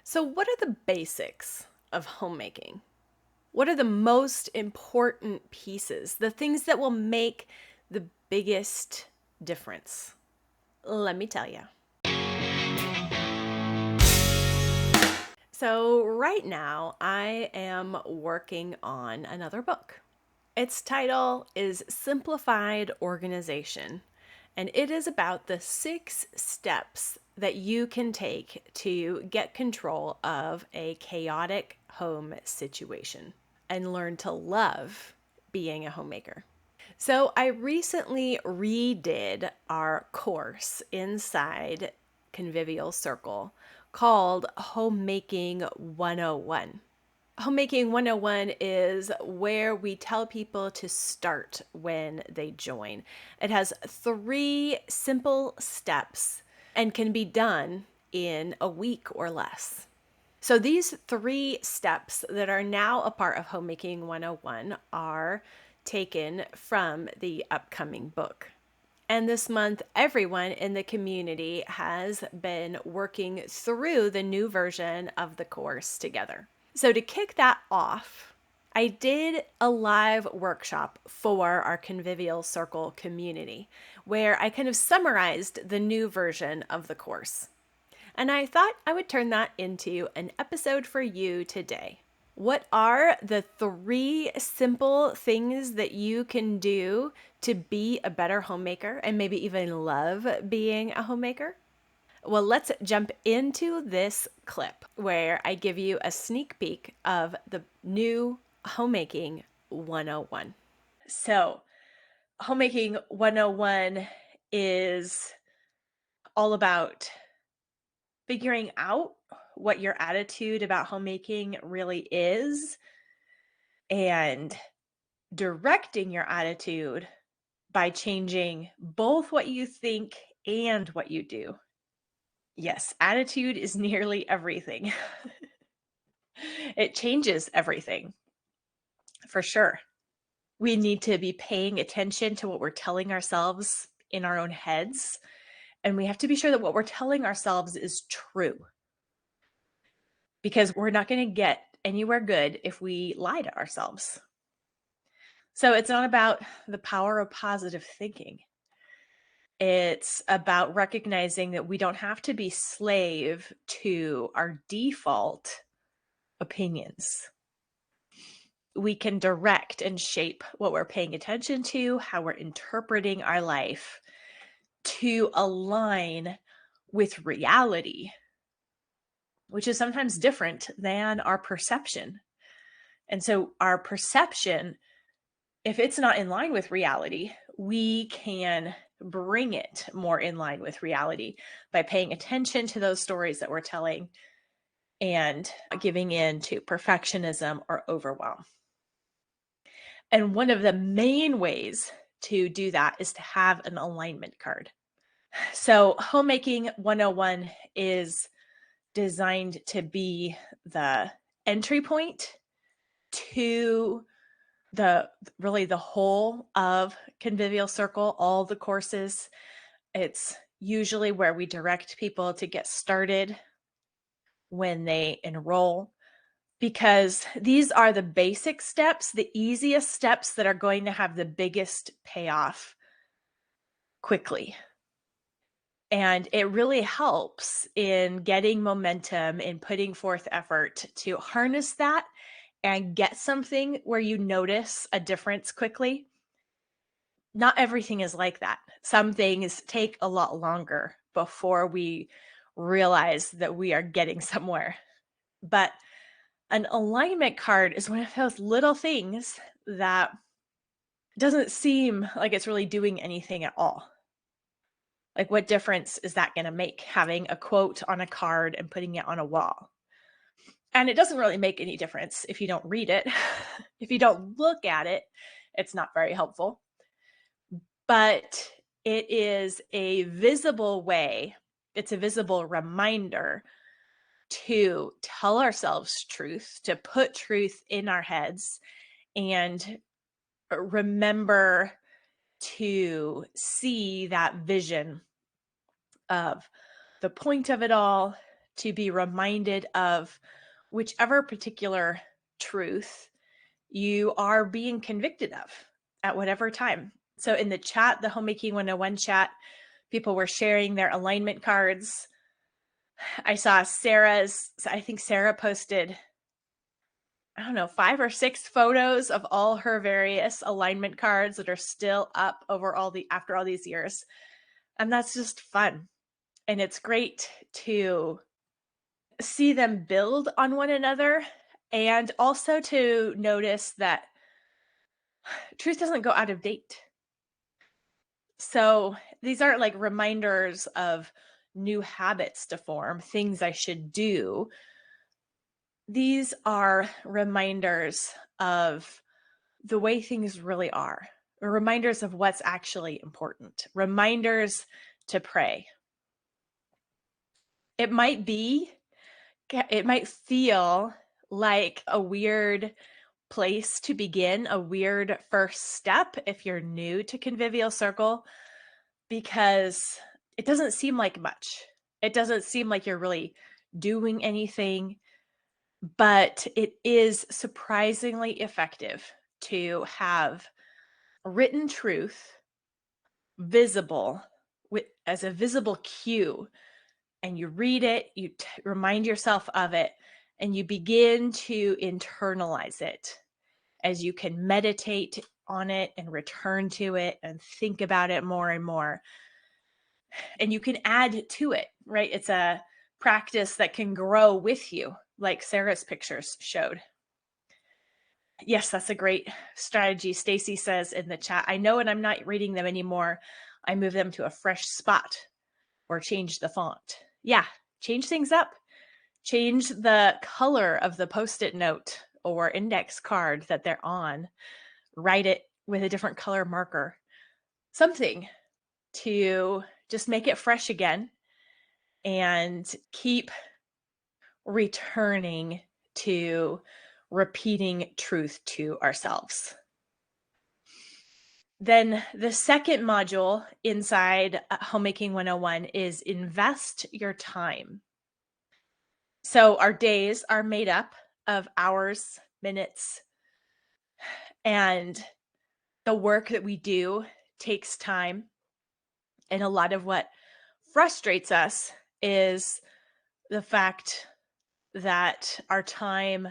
So, what are the basics of homemaking? What are the most important pieces, the things that will make the biggest difference? Let me tell you. So, right now, I am working on another book. Its title is Simplified Organization, and it is about the 6 steps that you can take to get control of a chaotic home situation and learn to love being a homemaker. So, I recently redid our course inside Convivial Circle called Homemaking 101. Homemaking 101 is where we tell people to start when they join. It has 3 simple steps and can be done in a week or less. So, these 3 steps that are now a part of Homemaking 101 are taken from the upcoming book. And this month, everyone in the community has been working through the new version of the course together. So, to kick that off, I did a live workshop for our Convivial Circle community where I kind of summarized the new version of the course. And I thought I would turn that into an episode for you today. What are the 3 simple things that you can do to be a better homemaker and maybe even love being a homemaker? Well, let's jump into this clip where I give you a sneak peek of the new Homemaking 101. So, Homemaking 101 is all about figuring out what your attitude about homemaking really is and directing your attitude by changing both what you think and what you do. Yes, attitude is nearly everything. It changes everything for sure. We need to be paying attention to what we're telling ourselves in our own heads. And we have to be sure that what we're telling ourselves is true because we're not going to get anywhere good if we lie to ourselves. So it's not about the power of positive thinking. It's about recognizing that we don't have to be slave to our default opinions. We can direct and shape what we're paying attention to, how we're interpreting our life to align with reality, which is sometimes different than our perception. And so our perception, if it's not in line with reality, we can bring it more in line with reality by paying attention to those stories that we're telling and giving in to perfectionism or overwhelm. And one of the main ways to do that is to have an alignment card. So, Homemaking 101 is designed to be the entry point to the whole of Convivial Circle, all the courses. It's usually where we direct people to get started when they enroll, because these are the basic steps, the easiest steps that are going to have the biggest payoff quickly. And it really helps in getting momentum, in putting forth effort to harness that and get something where you notice a difference quickly. Not everything is like that. Some things take a lot longer before we realize that we are getting somewhere. But an alignment card is one of those little things that doesn't seem like it's really doing anything at all. Like, what difference is that going to make, having a quote on a card and putting it on a wall? And it doesn't really make any difference if you don't read it. If you don't look at it, it's not very helpful. But it is a visible way, it's a visible reminder to tell ourselves truth, to put truth in our heads, and remember to see that vision of the point of it all, to be reminded of whichever particular truth you are being convicted of at whatever time. So in the chat, the Homemaking 101 chat, people were sharing their alignment cards. I saw I think Sarah posted, I don't know, 5 or 6 photos of all her various alignment cards that are still up after all these years. And that's just fun. And it's great to see them build on one another, and also to notice that truth doesn't go out of date. So these aren't like reminders of new habits to form, things I should do. These are reminders of the way things really are, or reminders of what's actually important, reminders to pray. It might feel like a weird place to begin, a weird first step if you're new to Convivial Circle, because it doesn't seem like much. It doesn't seem like you're really doing anything, but it is surprisingly effective to have written truth visible as a visible cue, and you read it, you remind yourself of it, and you begin to internalize it as you can meditate on it and return to it and think about it more and more. And you can add to it, right? It's a practice that can grow with you, like Sarah's pictures showed. Yes, that's a great strategy. Stacy says in the chat, I know when I'm not reading them anymore, I move them to a fresh spot or change the font. Yeah, change things up. Change the color of the Post-it note or index card that they're on. Write it with a different color marker. Something to just make it fresh again and keep returning to repeating truth to ourselves. Then the second module inside Homemaking 101 is invest your time. So our days are made up of hours, minutes, and the work that we do takes time. And a lot of what frustrates us is the fact that our time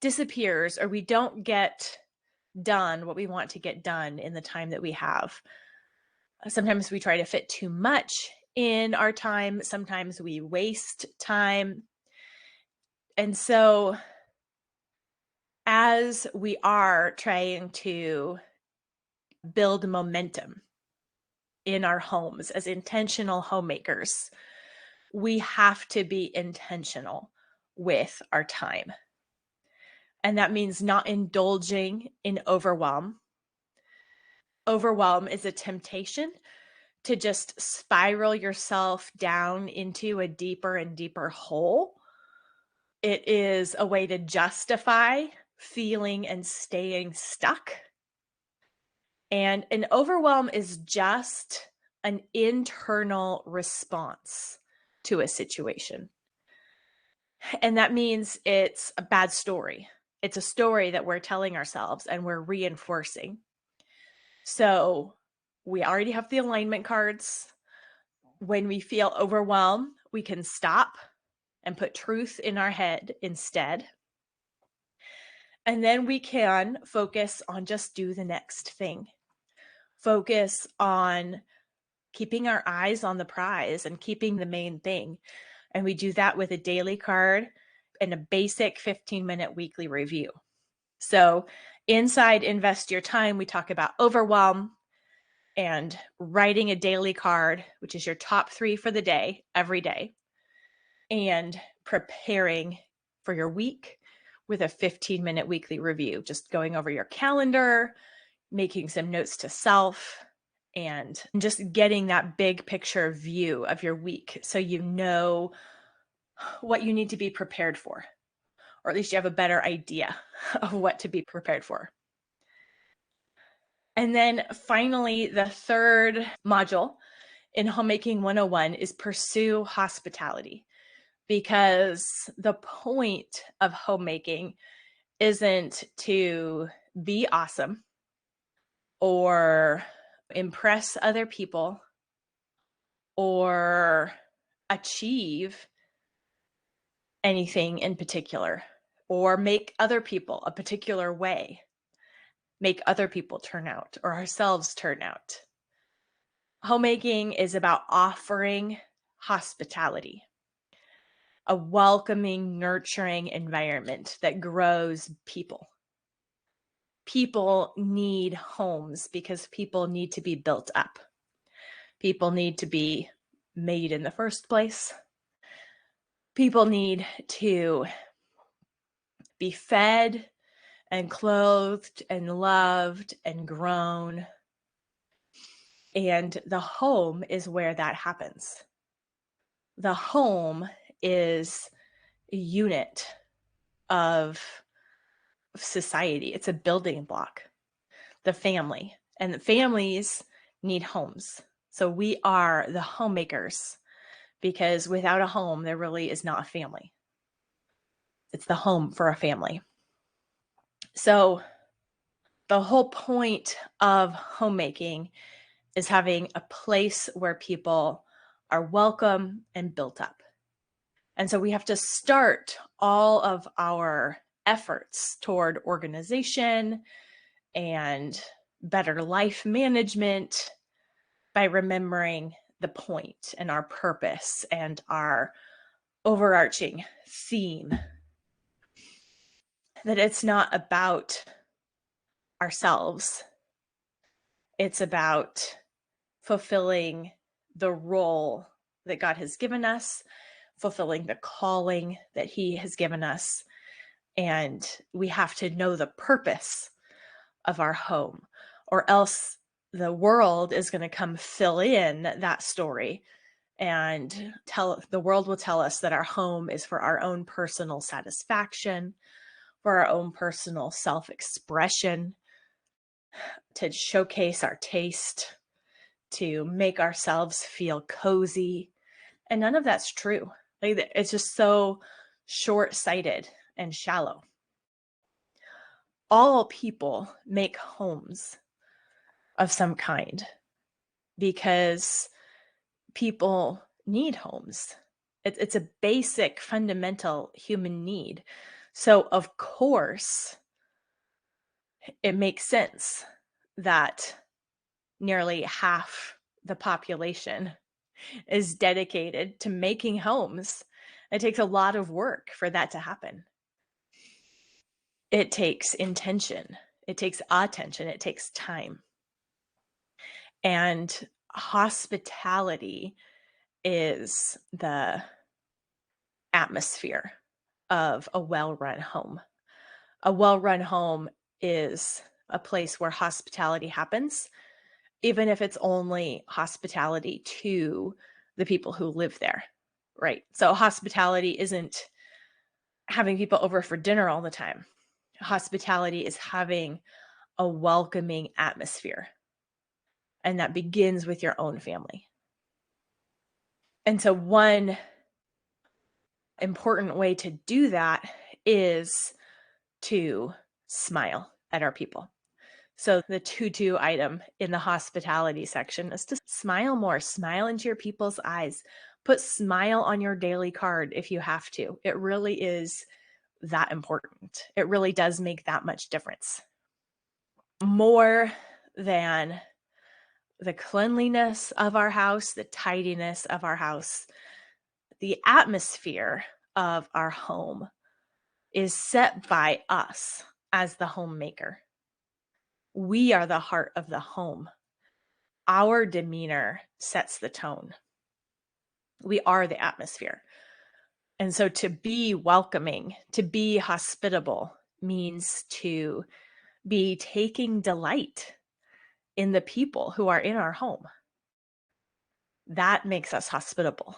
disappears, or we don't get done what we want to get done in the time that we have. Sometimes we try to fit too much in our time. Sometimes we waste time. And so as we are trying to build momentum in our homes as intentional homemakers, we have to be intentional with our time. And that means not indulging in overwhelm. Overwhelm is a temptation to just spiral yourself down into a deeper and deeper hole. It is a way to justify feeling and staying stuck. And an overwhelm is just an internal response to a situation. And that means it's a bad story. It's a story that we're telling ourselves and we're reinforcing. So we already have the alignment cards. When we feel overwhelmed, we can stop and put truth in our head instead. And then we can focus on just do the next thing. Focus on keeping our eyes on the prize and keeping the main thing. And we do that with a daily card and a basic 15-minute weekly review. So inside Invest Your Time, we talk about overwhelm and writing a daily card, which is your top 3 for the day, every day, and preparing for your week with a 15-minute weekly review, just going over your calendar, making some notes to self, and just getting that big picture view of your week so you know what you need to be prepared for, or at least you have a better idea of what to be prepared for. And then finally, the third module in Homemaking 101 is pursue hospitality, because the point of homemaking isn't to be awesome or impress other people or achieve anything in particular or make other people a particular way, make other people turn out or ourselves turn out. Homemaking is about offering hospitality, a welcoming, nurturing environment that grows people. People need homes because people need to be built up. People need to be made in the first place. People need to be fed and clothed and loved and grown. And the home is where that happens. The home is a unit of society. It's a building block, the family. And the families need homes. So we are the homemakers, because without a home, there really is not a family. It's the home for a family. So the whole point of homemaking is having a place where people are welcome and built up. And so we have to start all of our efforts toward organization and better life management by remembering the point and our purpose and our overarching theme, that it's not about ourselves. It's about fulfilling the role that God has given us, fulfilling the calling that He has given us. And we have to know the purpose of our home, or else the world is going to come fill in that story, and the world will tell us that our home is for our own personal satisfaction, for our own personal self-expression, to showcase our taste, to make ourselves feel cozy. And none of that's true. Like, it's just so short-sighted and shallow. All people make homes of some kind because people need homes. It's a basic, fundamental human need. So, of course, it makes sense that nearly half the population is dedicated to making homes. It takes a lot of work for that to happen. It takes intention. It takes attention. It takes time. And hospitality is the atmosphere of a well-run home. A well-run home is a place where hospitality happens, even if it's only hospitality to the people who live there, right? So hospitality isn't having people over for dinner all the time. Hospitality is having a welcoming atmosphere, and that begins with your own family. And so one important way to do that is to smile at our people. So the to-do item in the hospitality section is to smile more, smile into your people's eyes, put smile on your daily card if you have to. It really is that important. It really does make that much difference. More than the cleanliness of our house, the tidiness of our house, the atmosphere of our home is set by us as the homemaker. We are the heart of the home. Our demeanor sets the tone. We are the atmosphere. And so to be welcoming, to be hospitable, means to be taking delight in the people who are in our home. That makes us hospitable.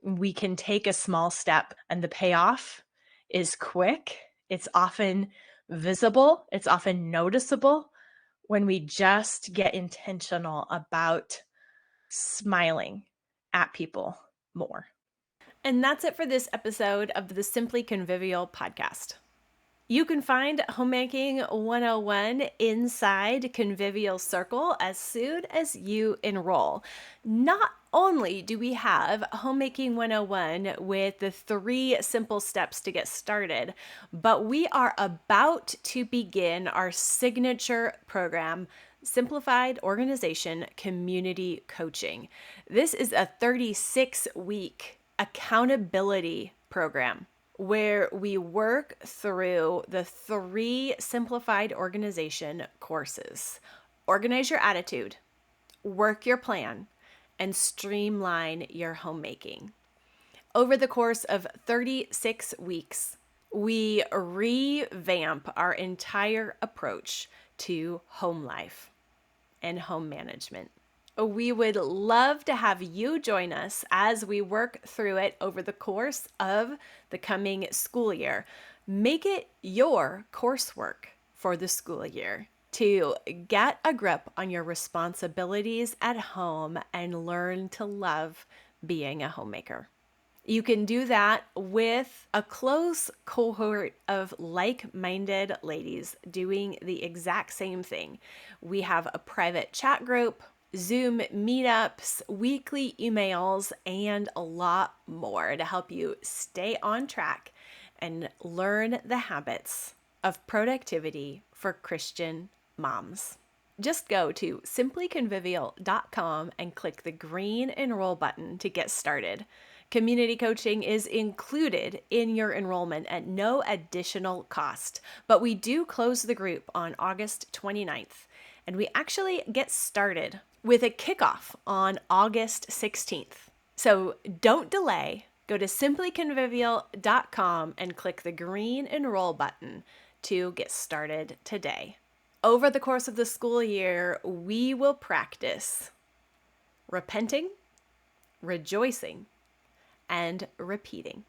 We can take a small step, and the payoff is quick. It's often visible. It's often noticeable when we just get intentional about smiling at people more. And that's it for this episode of the Simply Convivial podcast. You can find Homemaking 101 inside Convivial Circle as soon as you enroll. Not only do we have Homemaking 101 with the 3 simple steps to get started, but we are about to begin our signature program, Simplified Organization Community Coaching. This is a 36-week accountability program where we work through the 3 simplified organization courses: organize your attitude, work your plan, and streamline your homemaking. Over the course of 36 weeks, we revamp our entire approach to home life and home management. We would love to have you join us as we work through it over the course of the coming school year. Make it your coursework for the school year to get a grip on your responsibilities at home and learn to love being a homemaker. You can do that with a close cohort of like-minded ladies doing the exact same thing. We have a private chat group, Zoom meetups, weekly emails, and a lot more to help you stay on track and learn the habits of productivity for Christian moms. Just go to simplyconvivial.com and click the green enroll button to get started. Community coaching is included in your enrollment at no additional cost, but we do close the group on August 29th, and we actually get started with a kickoff on August 16th. So don't delay. Go to simplyconvivial.com and click the green enroll button to get started today. Over the course of the school year, we will practice repenting, rejoicing, and repeating.